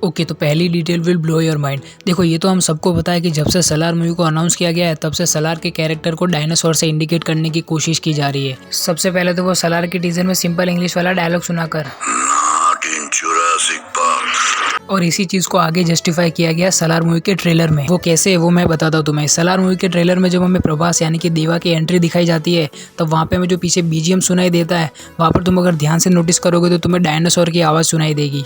Okay, तो पहली detail will blow your mind. देखो, ये तो हम सबको पता है कि जब से सलार मूवी को अनाउंस किया गया है तब से सलार के कैरेक्टर को डायनासोर से इंडिकेट करने की कोशिश की जा रही है। सबसे पहले तो वो सलार के टीजर में सिंपल इंग्लिश वाला डायलॉग सुनाकर और इसी चीज को आगे जस्टिफाई किया गया सलार मूवी के ट्रेलर में। वो कैसे, वो मैं बताता हूँ तुम्हें। सलार मूवी के ट्रेलर में जब हमें प्रभास यानी कि देवा की एंट्री दिखाई जाती है तब वहाँ पे हमें जो पीछे बीजीएम सुनाई देता है वहाँ पर तुम अगर ध्यान से नोटिस करोगे तो तुम्हें डायनासोर की आवाज सुनाई देगी।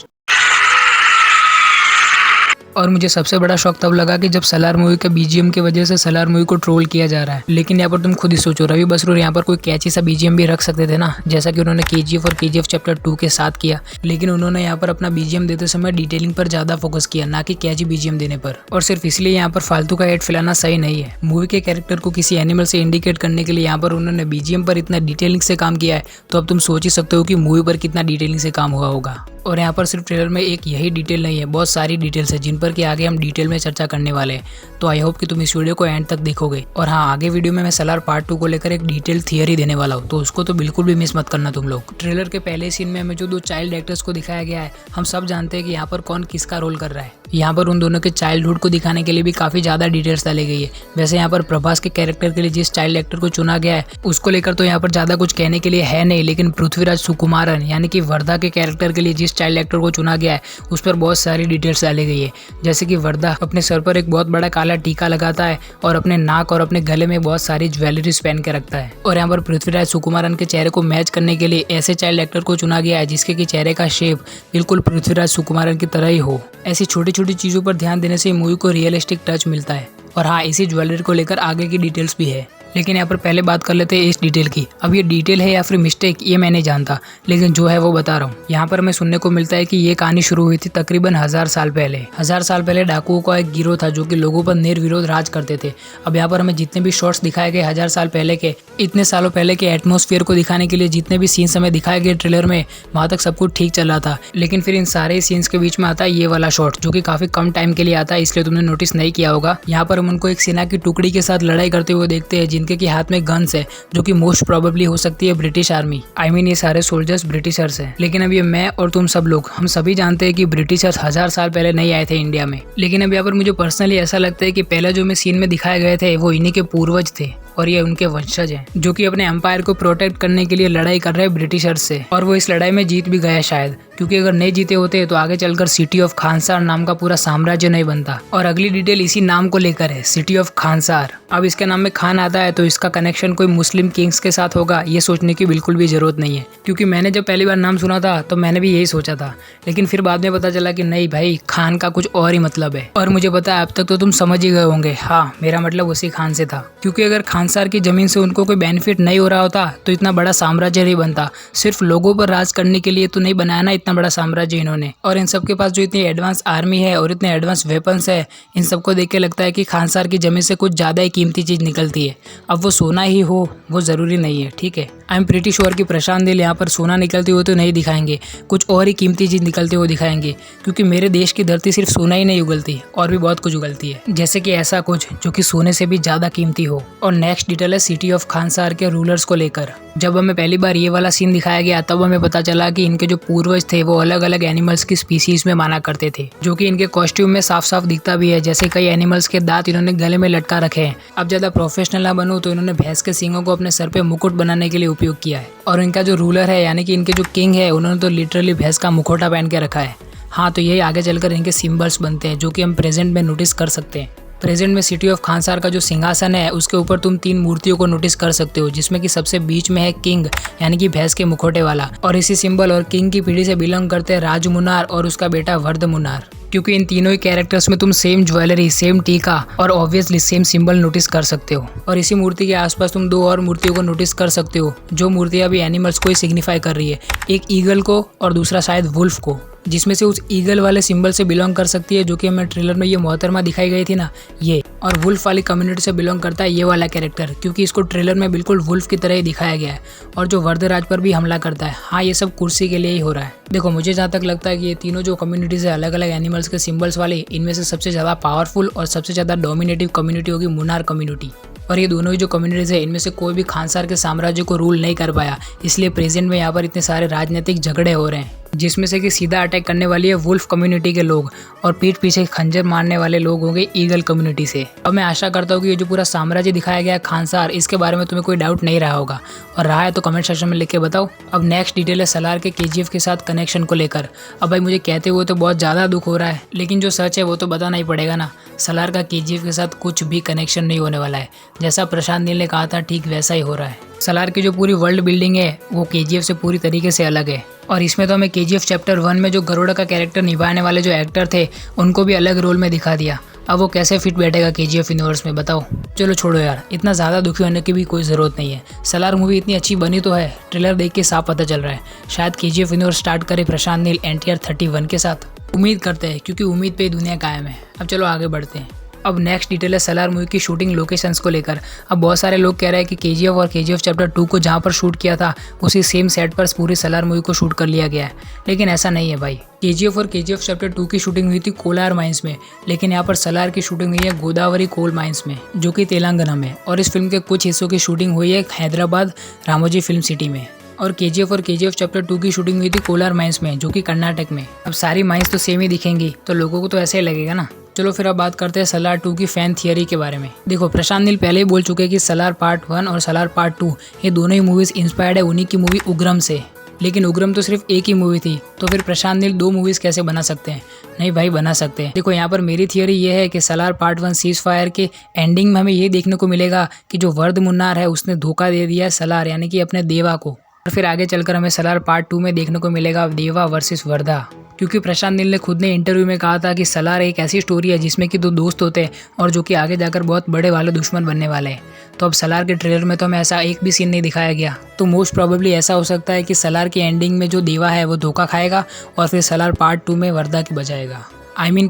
और मुझे सबसे बड़ा शौक तब लगा कि जब सलार मूवी के बीजीएम की वजह से सलार मूवी को ट्रोल किया जा रहा है। लेकिन यहाँ पर तुम खुद ही सोचो, रवि बसरूर यहाँ पर कोई कैची सा बीजीएम भी रख सकते थे ना, जैसा कि उन्होंने केजीएफ और केजीएफ चैप्टर 2 के साथ किया। लेकिन उन्होंने यहाँ पर अपना बीजीएम देते समय डिटेलिंग पर ज्यादा फोकस किया, ना कि कैची बीजीएम देने पर। और सिर्फ इसलिए यहाँ पर फालतू का एड फैलाना सही नहीं है। मूवी के कैरेक्टर को किसी एनिमल से इंडिकेट करने के लिए यहाँ पर उन्होंने बीजीएम पर इतना डिटेलिंग से काम किया है, तो अब तुम सोच ही सकते हो कि मूवी पर कितना डिटेलिंग से काम हुआ होगा। और यहाँ पर सिर्फ ट्रेलर में एक यही डिटेल नहीं है, बहुत सारी डिटेल्स है जिन पर कि आगे हम डिटेल में चर्चा करने वाले हैं। तो आई होप कि तुम इस वीडियो को एंड तक देखोगे। और हाँ, आगे वीडियो में मैं सलार पार्ट 2 को लेकर एक डिटेल थियरी देने वाला हूँ, तो उसको तो बिल्कुल भी मिस मत करना तुम लोग। ट्रेलर के पहले सीन में हमें जो 2 चाइल्ड एक्टर्स को दिखाया गया है, हम सब जानते हैं कि यहाँ पर कौन किसका रोल कर रहा है। यहाँ पर उन दोनों के चाइल्डहुड को दिखाने के लिए भी काफी ज्यादा डिटेल्स डाली गई है। वैसे यहाँ पर प्रभास के कैरेक्टर के लिए जिस चाइल्ड एक्टर को चुना गया है उसको लेकर तो यहाँ पर ज्यादा कुछ कहने के लिए है नहीं, लेकिन पृथ्वीराज सुकुमारन यानी कि वर्धा के कैरेक्टर के लिए जिस चाइल्ड एक्टर को चुना गया है उस पर बहुत सारी डिटेल्स डाली गई है। जैसे कि वर्धा अपने सर पर एक बहुत बड़ा काला टीका लगाता है और अपने नाक और अपने गले में बहुत सारी ज्वेलरीज पहन के रखता है। और यहाँ पर पृथ्वीराज सुकुमारन के चेहरे को मैच करने के लिए ऐसे चाइल्ड एक्टर को चुना गया है जिसके कि चेहरे का शेप बिल्कुल पृथ्वीराज सुकुमारन की तरह ही हो। ऐसी छोटी छोटी चीजों पर ध्यान देने से मूवी को रियलिस्टिक टच मिलता है। और हाँ, इसी ज्वेलरी को लेकर आगे की डिटेल्स भी है। लेकिन यहाँ पर पहले बात कर लेते हैं इस डिटेल की। अब ये डिटेल है या फिर मिस्टेक ये मैं नहीं जानता, लेकिन जो है वो बता रहा हूँ। यहाँ पर हमें सुनने को मिलता है कि ये कहानी शुरू हुई थी तकरीबन 1000 साल पहले। 1000 साल पहले डाकुओं का एक गिरोह था जो कि लोगों पर निर्विरोध राज करते थे। अब यहाँ पर हमें जितने भी शॉट्स दिखाए गए 1000 साल पहले के, इतने सालों पहले के एटमॉस्फेयर को दिखाने के लिए जितने भी सीन्स हमें दिखाए गए ट्रेलर में, वहाँ तक सब कुछ ठीक चल रहा था। लेकिन फिर इन सारे सीन्स के बीच में आता है ये वाला शॉट जो कि काफी कम टाइम के लिए आता है, इसलिए तुमने नोटिस नहीं किया होगा। यहाँ पर हम उनको एक सेना की टुकड़ी के साथ लड़ाई करते हुए देखते हैं जिनके की हाथ में गन्स है, जो कि मोस्ट प्रोबेबली हो सकती है ब्रिटिश आर्मी। आई मीन ये सारे सोल्जर्स ब्रिटिशर्स हैं। लेकिन अब ये मैं और तुम सब लोग हम सभी जानते हैं कि ब्रिटिशर्स 1000 साल पहले नहीं आए थे इंडिया में। लेकिन अब यहाँ पर मुझे पर्सनली ऐसा लगता है कि पहले जो में सीन में दिखाए गए थे वो इन्हीं के पूर्वज थे और ये उनके वंशज हैं जो कि अपने एम्पायर को प्रोटेक्ट करने के लिए लड़ाई कर रहे हैं ब्रिटिशर्स से। और वो इस लड़ाई में जीत भी गए शायद, क्योंकि अगर नहीं जीते होते तो आगे चलकर सिटी ऑफ खानसार नाम का पूरा साम्राज्य नहीं बनता। और अगली डिटेल इसी नाम को लेकर है, सिटी ऑफ खानसार। अब इसके नाम में खान आता है तो इसका कनेक्शन कोई मुस्लिम किंग्स के साथ होगा, ये सोचने की बिल्कुल भी जरूरत नहीं है। क्योंकि मैंने जब पहली बार नाम सुना था तो मैंने भी यही सोचा था, लेकिन फिर बाद में पता चला कि नहीं भाई, खान का कुछ और ही मतलब है। और मुझे पता है अब तक तो तुम समझ ही गए होंगे, हाँ मेरा मतलब उसी खान से था। क्योंकि अगर खानसार की जमीन से उनको कोई बेनिफिट नहीं हो रहा होता तो इतना बड़ा साम्राज्य नहीं बनता। सिर्फ लोगों पर राज करने के लिए तो नहीं बनाया ना इतना बड़ा साम्राज्य इन्होंने। और इन सबके पास जो इतनी एडवांस आर्मी है और इतने एडवांस वेपन्स है, इन सबको देख के लगता है कि खानसार की जमीन से कुछ ज्यादा ही कीमती चीज निकलती है। अब वो सोना ही हो वो जरूरी नहीं है, ठीक है। आई एम प्रीटी श्योर कि प्रशांत नील यहाँ पर सोना निकलते हुए तो नहीं दिखाएंगे, कुछ और ही कीमती चीज निकलते हुए दिखाएंगे। क्योंकि मेरे देश की धरती सिर्फ सोना ही नहीं उगलती, और भी बहुत कुछ उगलती है, जैसे कि ऐसा कुछ जो कि सोने से भी ज्यादा कीमती हो। और नेक्स्ट डिटेल है सिटी ऑफ खानसार के रूलर्स को लेकर। जब हमें पहली बार ये वाला सीन दिखाया गया तब हमें पता चला कि इनके जो पूर्वज थे वो अलग अलग एनिमल्स की स्पीसीज में माना करते थे, जो कि इनके कॉस्ट्यूम में साफ साफ दिखता भी है। जैसे कई एनिमल्स के दांत इन्होंने गले में लटका रखे हैं। अब ज्यादा प्रोफेशनल ना बनूं तो इन्होंने भैंस के सींगों को अपने सर पे मुकुट बनाने के लिए उपयोग किया है। और इनका जो रूलर है यानी कि इनके जो किंग है, उन्होंने तो लिटरली भैंस का मुखौटा पहन के रखा है। हाँ, तो यही आगे चलकर इनके सिंबल्स बनते हैं जो कि हम प्रेजेंट में नोटिस कर सकते हैं। प्रेजेंट में सिटी ऑफ खानसार का जो सिंहासन है उसके ऊपर तुम 3 मूर्तियों को नोटिस कर सकते हो, जिसमें कि सबसे बीच में है किंग यानी कि भैंस के मुखौटे वाला। और इसी सिंबल और किंग की पीढ़ी से बिलोंग करते हैं राज मुनार और उसका बेटा वर्ध मुनार। क्योंकि इन तीनों ही कैरेक्टर्स में तुम सेम ज्वेलरी, सेम टीका और ऑब्वियसली सेम सिंबल नोटिस कर सकते हो। और इसी मूर्ति के आसपास तुम 2 और मूर्तियों को नोटिस कर सकते हो, जो मूर्तियां भी एनिमल्स को ही सिग्निफाई कर रही है। एक ईगल को और दूसरा शायद वुल्फ को, जिसमें से उस ईगल वाले सिंबल से बिलोंग कर सकती है जो कि हमें ट्रेलर में ये मोहतरमा दिखाई गई थी ना ये। और वुल्फ वाली कम्युनिटी से बिलोंग करता है ये वाला कैरेक्टर, क्योंकि इसको ट्रेलर में बिल्कुल वुल्फ की तरह ही दिखाया गया है। और जो वर्धराज पर भी हमला करता है, हाँ ये सब कुर्सी के लिए ही हो रहा है। देखो, मुझे जहाँ तक लगता है कि ये तीनों जो कम्युनिटीज है अलग अलग एनिमल्स के सिंबल्स वाली, इनमें से सबसे ज्यादा पावरफुल और सबसे ज्यादा डोमिनेटिव कम्युनिटी होगी मुनार कम्युनिटी। और ये दोनों ही जो कम्युनिटीज है इनमें से कोई भी खानसार के साम्राज्य को रूल नहीं कर पाया, इसलिए प्रेजेंट में यहाँ पर इतने सारे राजनीतिक झगड़े हो रहे हैं। जिसमें से कि सीधा अटैक करने वाली है वुल्फ कम्युनिटी के लोग और पीठ पीछे खंजर मारने वाले लोग होंगे ईगल कम्युनिटी से। अब मैं आशा करता हूँ कि ये जो पूरा साम्राज्य दिखाया गया है खानसार, इसके बारे में तुम्हें कोई डाउट नहीं रहा होगा, और रहा है तो कमेंट सेक्शन में लिख के बताओ। अब नेक्स्ट डिटेल है सलार के केजीएफ के साथ कनेक्शन को लेकर। अब भाई मुझे कहते हुए तो बहुत ज़्यादा दुख हो रहा है, लेकिन जो सच है वो तो बताना ही पड़ेगा ना। सलार का केजीएफ के साथ कुछ भी कनेक्शन नहीं होने वाला है। जैसा प्रशांत नील ने कहा था ठीक वैसा ही हो रहा है। सलार की जो पूरी वर्ल्ड बिल्डिंग है वो केजीएफ से पूरी तरीके से अलग है, और इसमें तो हमें केजीएफ चैप्टर 1 में जो गरुड़ा का कैरेक्टर निभाने वाले जो एक्टर थे उनको भी अलग रोल में दिखा दिया। अब वो कैसे फिट बैठेगा केजीएफ यूनिवर्स में बताओ। चलो छोड़ो यार, इतना ज़्यादा दुखी होने की भी कोई ज़रूरत नहीं है। सलार मूवी इतनी अच्छी बनी तो है, ट्रेलर देख के साफ पता चल रहा है। शायद केजीएफ यूनिवर्स स्टार्ट करे प्रशांत नील NTR 31 के साथ। उम्मीद करते हैं, क्योंकि उम्मीद पे ही दुनिया कायम है। अब चलो आगे बढ़ते हैं। अब नेक्स्ट डिटेल है सलार मूवी की शूटिंग लोकेशंस को लेकर। अब बहुत सारे लोग कह रहे हैं कि केजीएफ और केजीएफ चैप्टर 2 को जहां पर शूट किया था उसी सेम सेट पर पूरी सलार मूवी को शूट कर लिया गया है, लेकिन ऐसा नहीं है भाई। केजीएफ और केजीएफ चैप्टर 2 की शूटिंग हुई थी कोलार माइंस में, लेकिन यहाँ पर सलार की शूटिंग हुई है गोदावरी कोल माइंस में, जो कि तेलंगाना में। और इस फिल्म के कुछ हिस्सों की शूटिंग हुई है हैदराबाद रामोजी फिल्म सिटी में। और केजीएफ चैप्टर 2 की शूटिंग हुई थी कोलार माइंस में, जो कि कर्नाटक में। अब सारी माइंस तो सेम ही दिखेंगी तो लोगों को तो ऐसे ही लगेगा ना। चलो फिर अब बात करते हैं सलार 2 की फैन थियरी के बारे में। देखो, प्रशांत नील पहले ही बोल चुके हैं कि सलार पार्ट 1 और सलार पार्ट 2 ये दोनों ही मूवीज इंस्पायर्ड है उन्हीं की मूवी उग्रम से। लेकिन उग्रम तो सिर्फ एक ही मूवी थी, तो फिर प्रशांत नील 2 मूवीज कैसे बना सकते हैं? नहीं भाई, बना सकते हैं। देखो, यहाँ पर मेरी थियरी ये है कि सलार पार्ट 1 सीज फायर के एंडिंग में हमें ये देखने को मिलेगा कि जो वर्द मुन्नार है उसने धोखा दे दिया सलार यानी कि अपने देवा को, और फिर आगे चलकर हमें सलार पार्ट 2 में देखने को मिलेगा देवा वर्सेस वर्धा। क्योंकि प्रशांत नील ने खुद ने इंटरव्यू में कहा था कि सलार एक ऐसी स्टोरी है जिसमें कि 2 दोस्त होते हैं और जो कि आगे जाकर बहुत बड़े वाले दुश्मन बनने वाले हैं। तो अब सलार के ट्रेलर में तो हमें ऐसा एक भी सीन नहीं दिखाया गया, तो मोस्ट प्रोबेबली ऐसा हो सकता है कि सलार की एंडिंग में जो देवा है वो धोखा खाएगा और फिर सलार पार्ट 2 में वर्धा की बचाएगा।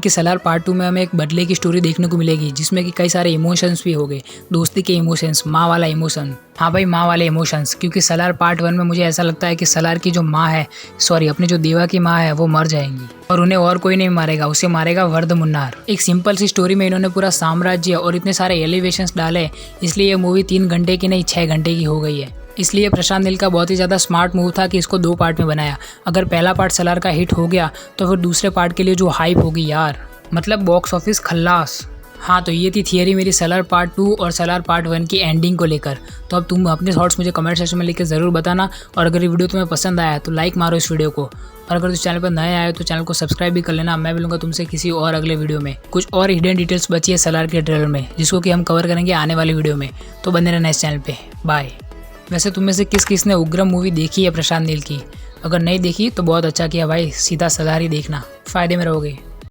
कि सलार पार्ट 2 में हमें एक बदले की स्टोरी देखने को मिलेगी, जिसमें कि कई सारे इमोशंस भी हो गए, दोस्ती के इमोशंस, माँ वाला इमोशन। हाँ भाई, माँ वाले इमोशंस। क्योंकि सलार पार्ट 1 में मुझे ऐसा लगता है कि सलार की जो माँ है, अपने जो देवा की माँ है, वो मर जाएंगी और उन्हें और कोई नहीं मारेगा, उसे मारेगा वर्द मुन्नार। एक सिंपल सी स्टोरी में इन्होंने पूरा साम्राज्य और इतने सारे एलिवेशंस डाले, इसलिए ये मूवी 3 घंटे की नहीं 6 घंटे की हो गई है। इसलिए प्रशांत नील का बहुत ही ज़्यादा स्मार्ट मूव था कि इसको 2 पार्ट में बनाया। अगर पहला पार्ट सलार का हिट हो गया तो फिर दूसरे पार्ट के लिए जो हाइप होगी यार, मतलब बॉक्स ऑफिस खल्लास। हाँ, तो ये थी थियरी मेरी सलार पार्ट 2 और सलार पार्ट 1 की एंडिंग को लेकर। तो अब तुम अपने थॉट्स मुझे कमेंट सेक्शन में लिख के ज़रूर बताना, और अगर ये वीडियो तुम्हें पसंद आया तो लाइक मारो इस वीडियो को, और अगर इस चैनल पर नए आए तो चैनल को सब्सक्राइब भी कर लेना। मैं मिलूंगा तुमसे किसी और अगले वीडियो में। कुछ और हिडन डिटेल्स बची है सलार के ट्रेलर में, जिसको कि हम कवर करेंगे आने वाली वीडियो में। तो बने रहना इस चैनल पर। बाय। वैसे तुम में से किस ने उग्रम मूवी देखी है प्रशांत नील की? अगर नहीं देखी तो बहुत अच्छा किया भाई, सीधा सलार ही देखना, फ़ायदे में रहोगे।